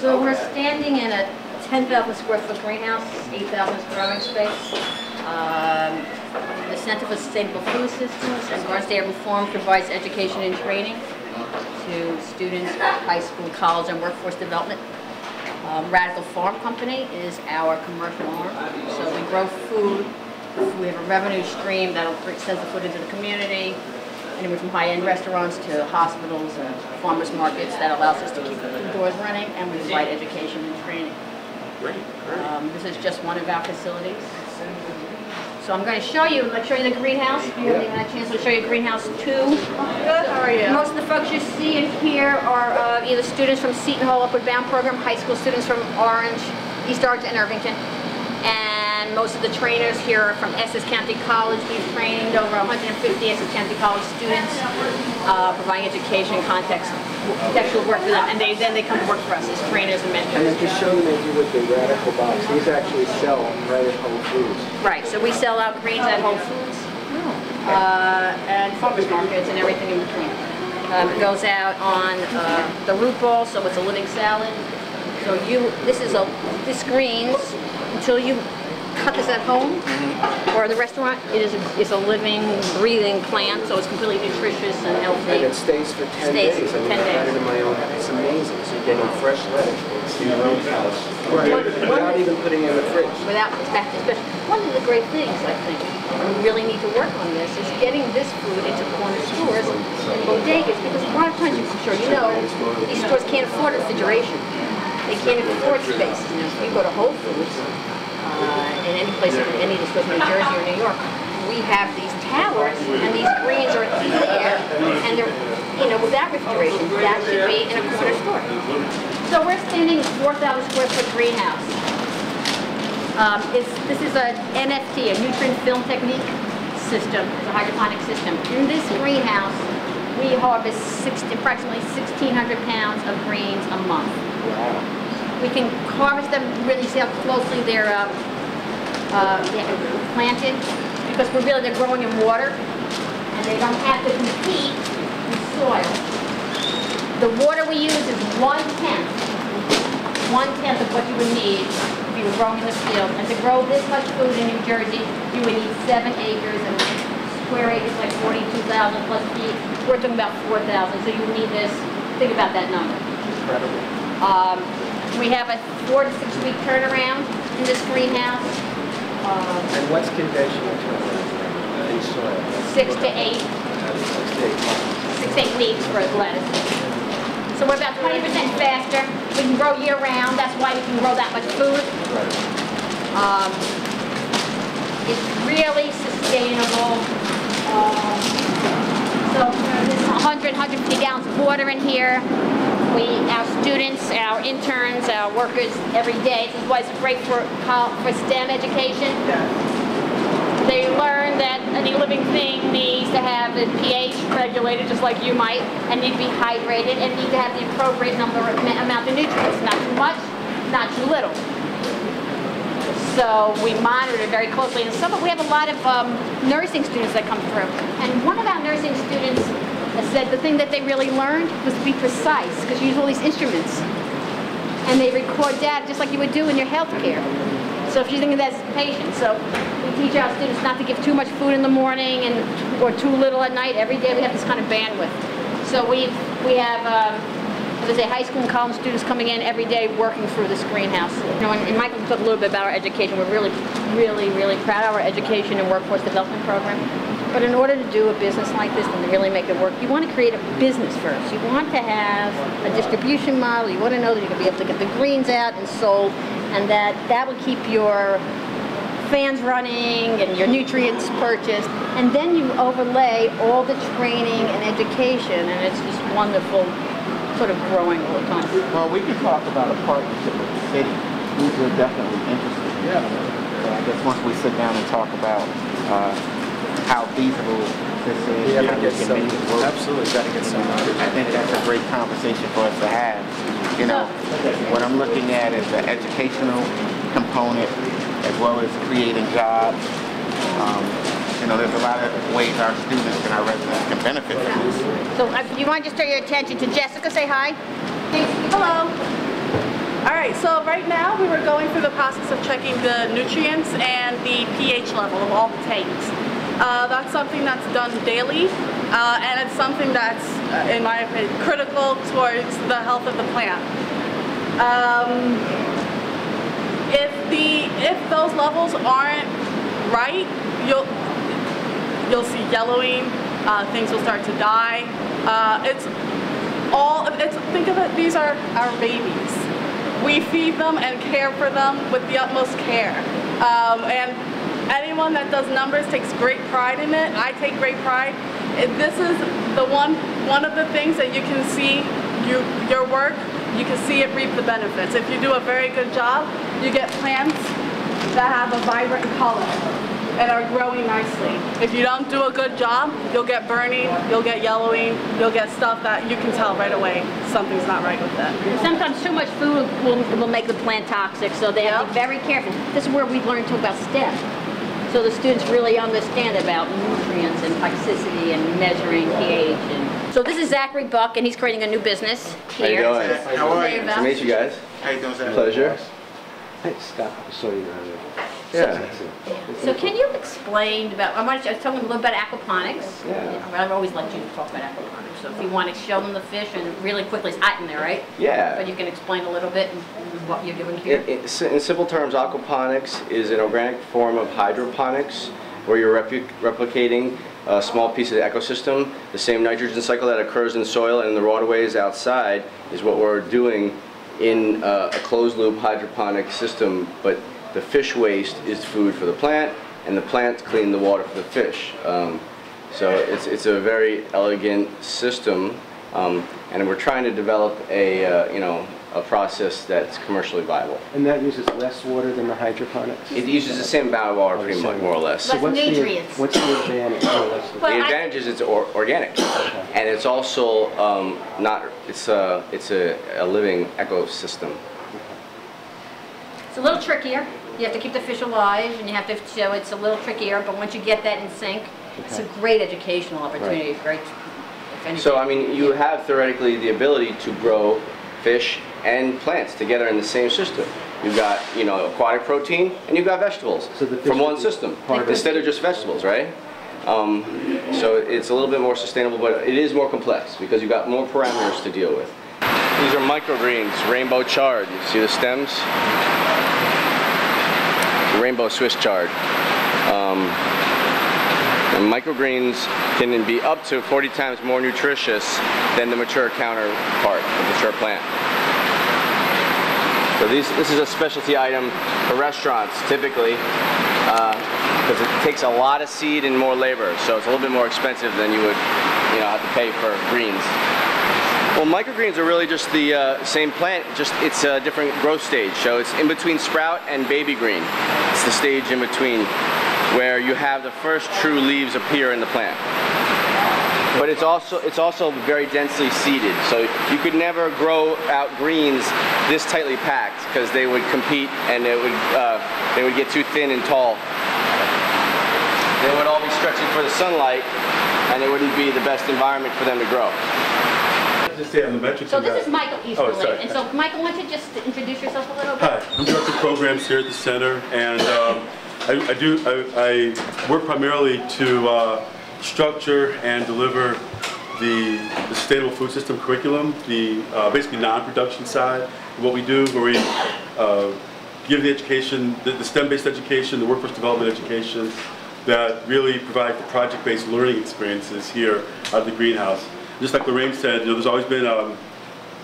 So we're standing in a 10,000 square foot greenhouse, 8,000 growing space. The Center for Sustainable Food Systems and Barnstable Reform provides education and training to students, high school, college, and workforce development. Radical Farm Company is our commercial arm. So we grow food. We have a revenue stream that sends the food into the community, anywhere from high-end restaurants to hospitals and farmers markets. That allows us to keep the food doors running, and we provide education and training. Great. This is just one of our facilities. So I'm going to show you, the greenhouse. You haven't even had a chance to show you greenhouse 2. Good, how are you? Most of the folks you see in here are either students from Seton Hall Upward Bound program, high school students from Orange, East Orange, and Irvington. And most of the trainers here are from Essex County College. We've trained over 150 Essex County College students, providing education, contextual work for them, and then they come to work for us as trainers and mentors. And then just show them maybe with the Radical box. These actually sell right at Whole Foods. Right, so we sell out greens at Whole Foods, and farmers markets and everything in between. It goes out on the root ball, so it's a living salad. So this greens, until you cut this at home or in the restaurant, it's a living, breathing plant, so it's completely nutritious and healthy. And it stays for 10 days. For 10 days. I had it in my own house. It's amazing. So you're getting fresh lettuce in your own house. Without even putting it in the fridge. One of the great things, I think, we really need to work on this is getting this food into corner stores and bodegas, because a lot of times, I'm sure you know, these stores can't afford refrigeration. They can't afford space. You know, if you go to Whole Foods, in any place, any of the stores in New Jersey or New York, we have these towers, and these greens are there, and they're, without refrigeration. That should be in a corner store. So we're standing in a 4,000 square foot greenhouse. This is a NFT, a nutrient film technique system. It's a hydroponic system. In this greenhouse, we harvest approximately 1,600 pounds of greens a month. Wow. We can harvest them, really see how closely they're planted, because they're growing in water, and they don't have to compete with soil. The water we use is 1/10 of what you would need if you were growing in the field. And to grow this much food in New Jersey, you would need 7 acres, and square acres like 42,000 plus feet. We're talking about 4,000, so you would need this. Think about that number. Incredible. We have a 4 to 6 week turnaround in this greenhouse. And what's conventional turnaround in soil? 6 to 8. 6 to 8 weeks for lettuce. So we're about 20% faster. We can grow year round. That's why we can grow that much food. It's really sustainable. So there's 150 gallons of water in here. Our students, our interns, our workers every day. This is why it's great for STEM education. They learn that any living thing needs to have the pH regulated, just like you might, and need to be hydrated, and need to have the appropriate amount of nutrients. Not too much, not too little. So we monitor it very closely. And we have a lot of nursing students that come through. And one of our nursing students said the thing that they really learned was to be precise, because you use all these instruments. And they record data just like you would do in your health care. So if you're thinking that's patient. So we teach our students not to give too much food in the morning or too little at night. Every day we have this kind of bandwidth. So we have, as I say, high school and college students coming in every day working through this greenhouse. And Michael can talk a little bit about our education. We're really, really, really proud of our education and workforce development program. But in order to do a business like this and to really make it work, you want to create a business first. You want to have a distribution model. You want to know that you're going to be able to get the greens out and sold, and that will keep your fans running and your nutrients purchased. And then you overlay all the training and education, and it's just wonderful, sort of growing all the time. Well, we can talk about a partnership with the city. We're definitely interested. Yeah. So I guess once we sit down and talk about how feasible this is, Yeah, how we can make it work. Absolutely, got to get some. I think that's a great conversation for us to have. What I'm looking at is the educational component, as well as creating jobs. you know, there's a lot of ways our students and our residents can benefit from this. So you want to just turn your attention to Jessica, say hi. Hello. All right, so right now we were going through the process of checking the nutrients and the pH level of all the tanks. That's something that's done daily, and it's something that's, in my opinion, critical towards the health of the plant. If those levels aren't right, you'll see yellowing. Things will start to die. Think of it, these are our babies. We feed them and care for them with the utmost care. And anyone that does numbers takes great pride in it. I take great pride. This is the one of the things that you can see your work, you can see it reap the benefits. If you do a very good job, you get plants that have a vibrant color and are growing nicely. If you don't do a good job, you'll get burning, you'll get yellowing, you'll get stuff that you can tell right away something's not right with it. Sometimes too much food will make the plant toxic, so they have to be very careful. This is where we learn too about STEM. So the students really understand about nutrients and toxicity and measuring pH. So this is Zachary Buck, and he's creating a new business here. How you doing? How are you? Nice to meet you guys. How you doing, Zach? Pleasure. Hey, Scott, I saw you earlier. Yeah. So can you explain about, I was telling them a little about aquaponics. Yeah. I've always liked you to talk about aquaponics. So if you want to show them the fish, and really quickly, it's hot in there, right? Yeah. But you can explain a little bit what you're doing here. In simple terms, aquaponics is an organic form of hydroponics where you're replicating a small piece of the ecosystem. The same nitrogen cycle that occurs in soil and in the waterways outside is what we're doing in a closed loop hydroponic system, but the fish waste is food for the plant, and the plants clean the water for the fish. So it's a very elegant system, and we're trying to develop a a process that's commercially viable. And that uses less water than the hydroponics? It uses the same amount of water, pretty much, more or less. Less nutrients. What's the advantage? Well, The advantage is it's organic, and it's also it's a living ecosystem. It's a little trickier. You have to keep the fish alive, and you have to show it's a little trickier, but once you get that in sync, it's a great educational opportunity. Right. Great. So, I mean, you have theoretically the ability to grow fish and plants together in the same system. You've got, aquatic protein, and you've got vegetables from one system, instead of just vegetables, right? So it's a little bit more sustainable, but it is more complex because you've got more parameters to deal with. These are microgreens, rainbow chard. You see the stems? Rainbow Swiss chard. And microgreens can be up to 40 times more nutritious than the mature counterpart, the mature plant. So this is a specialty item for restaurants, typically, because it takes a lot of seed and more labor, so it's a little bit more expensive than you would, have to pay for greens. Well, microgreens are really just the same plant, just it's a different growth stage. So it's in between sprout and baby green. It's the stage in between where you have the first true leaves appear in the plant. But it's also very densely seeded. So you could never grow out greens this tightly packed because they would compete and they would get too thin and tall. They would all be stretching for the sunlight, and it wouldn't be the best environment for them to grow. Just say on the metrics. So this is Michael Easterling. sorry. And so, Michael, why don't you just introduce yourself a little bit? Hi, I'm Director of Programs here at the Center, and I work primarily to structure and deliver the sustainable food system curriculum, the basically non-production side of what we do, where we give the education, the STEM-based education, the workforce development education that really provide the project-based learning experiences here at the greenhouse. Just like Lorraine said, there's always been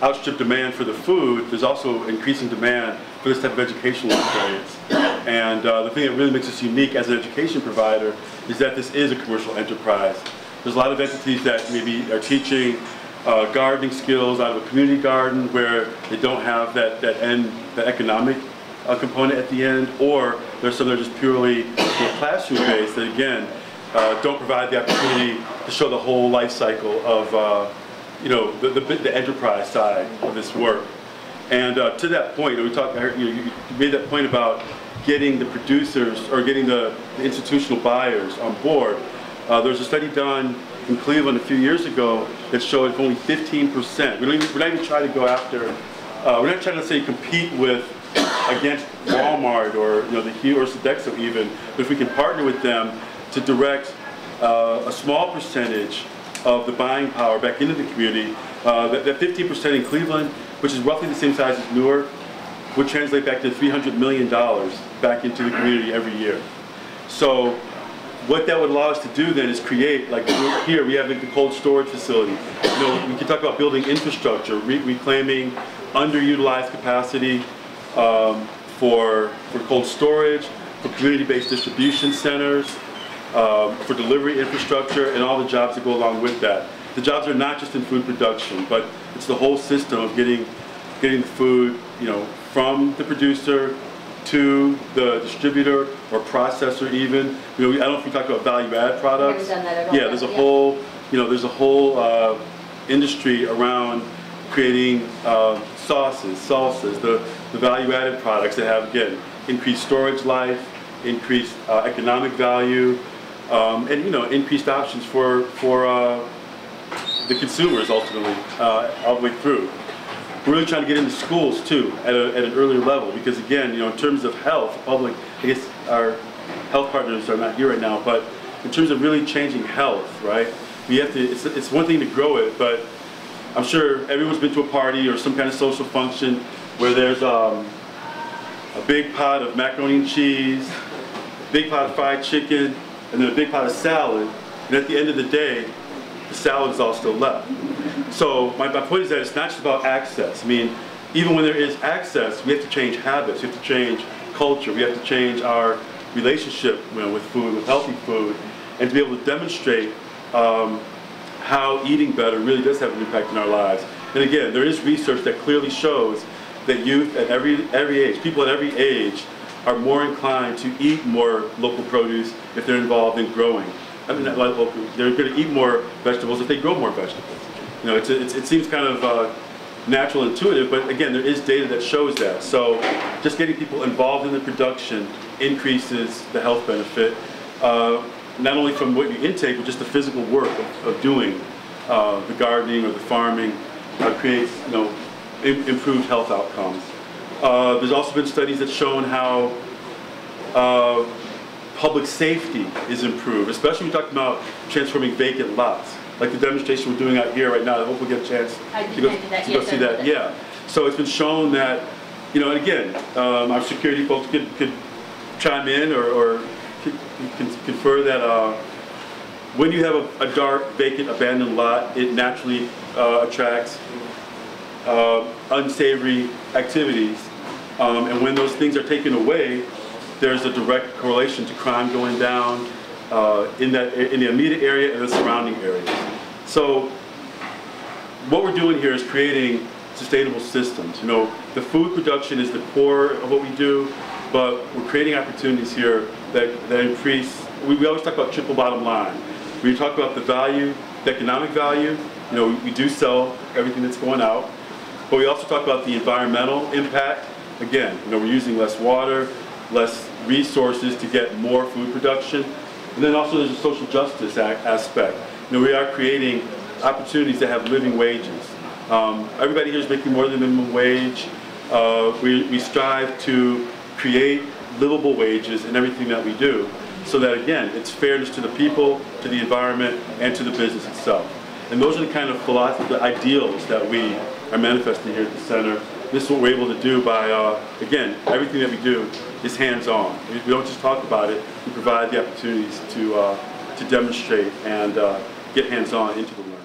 outstripped demand for the food. There's also increasing demand for this type of educational experience. And the thing that really makes us unique as an education provider is that this is a commercial enterprise. There's a lot of entities that maybe are teaching gardening skills out of a community garden where they don't have that economic component at the end, or there's some that are just purely classroom-based that, again, don't provide the opportunity to show the whole life cycle of the enterprise side of this work. And to that point, you made that point about getting the producers or getting the institutional buyers on board. There was a study done in Cleveland a few years ago that showed if only 15%, we're not even trying to go after, we're not trying to say compete against Walmart or the Hue or Sodexo even, but if we can partner with them to direct a small percentage of the buying power back into the community, that 15% in Cleveland, which is roughly the same size as Newark, would translate back to $300 million back into the community every year. So what that would allow us to do then is create, like here we have the cold storage facility. We can talk about building infrastructure, reclaiming underutilized capacity for cold storage, for community-based distribution centers, for delivery infrastructure, and all the jobs that go along with that. The jobs are not just in food production, but it's the whole system of getting the food, from the producer to the distributor or processor even. I don't know if we talk about value-add products. Haven't done that at all. Yeah, there's a whole, industry around creating sauces, salsas, the value-added products that have, again, increased storage life, increased economic value, and increased options for the consumers ultimately all the way through. We're really trying to get into schools too at an earlier level because again, in terms of health, public, I guess our health partners are not here right now, but in terms of really changing health, right? We have to. It's one thing to grow it, but I'm sure everyone's been to a party or some kind of social function where there's a big pot of macaroni and cheese, a big pot of fried chicken, and then a big pot of salad, and at the end of the day, the salad is all still left. So my point is that it's not just about access. I mean, even when there is access, we have to change habits, we have to change culture, we have to change our relationship with food, with healthy food, and to be able to demonstrate how eating better really does have an impact in our lives. And again, there is research that clearly shows that youth at every age, people at every age, are more inclined to eat more local produce if they're involved in growing. I mean, not local, they're going to eat more vegetables if they grow more vegetables. It seems kind of natural, intuitive, but again, there is data that shows that. So just getting people involved in the production increases the health benefit, not only from what you intake, but just the physical work of doing the gardening or the farming creates improved health outcomes. There's also been studies that shown how public safety is improved, especially when we talk about transforming vacant lots. Like the demonstration we're doing out here right now, I hope we'll get a chance to go see that. Yeah. So it's been shown that, and again, our security folks could chime in or confer that when you have a dark, vacant, abandoned lot, it naturally attracts unsavory activities. And when those things are taken away, there's a direct correlation to crime going down in the immediate area and the surrounding areas. So what we're doing here is creating sustainable systems. The food production is the core of what we do, but we're creating opportunities here that increase. We always talk about triple bottom line. We talk about the value, the economic value. We do sell everything that's going out, but we also talk about the environmental impact. Again, we're using less water, less resources to get more food production. And then also there's a social justice aspect. We are creating opportunities to have living wages. Everybody here is making more than minimum wage. We strive to create livable wages in everything that we do so that, again, it's fairness to the people, to the environment, and to the business itself. And those are the kind of philosophy, the ideals that we are manifesting here at the center. This is what we're able to do by, again, everything that we do is hands-on. We don't just talk about it, we provide the opportunities to demonstrate and get hands-on into the learning.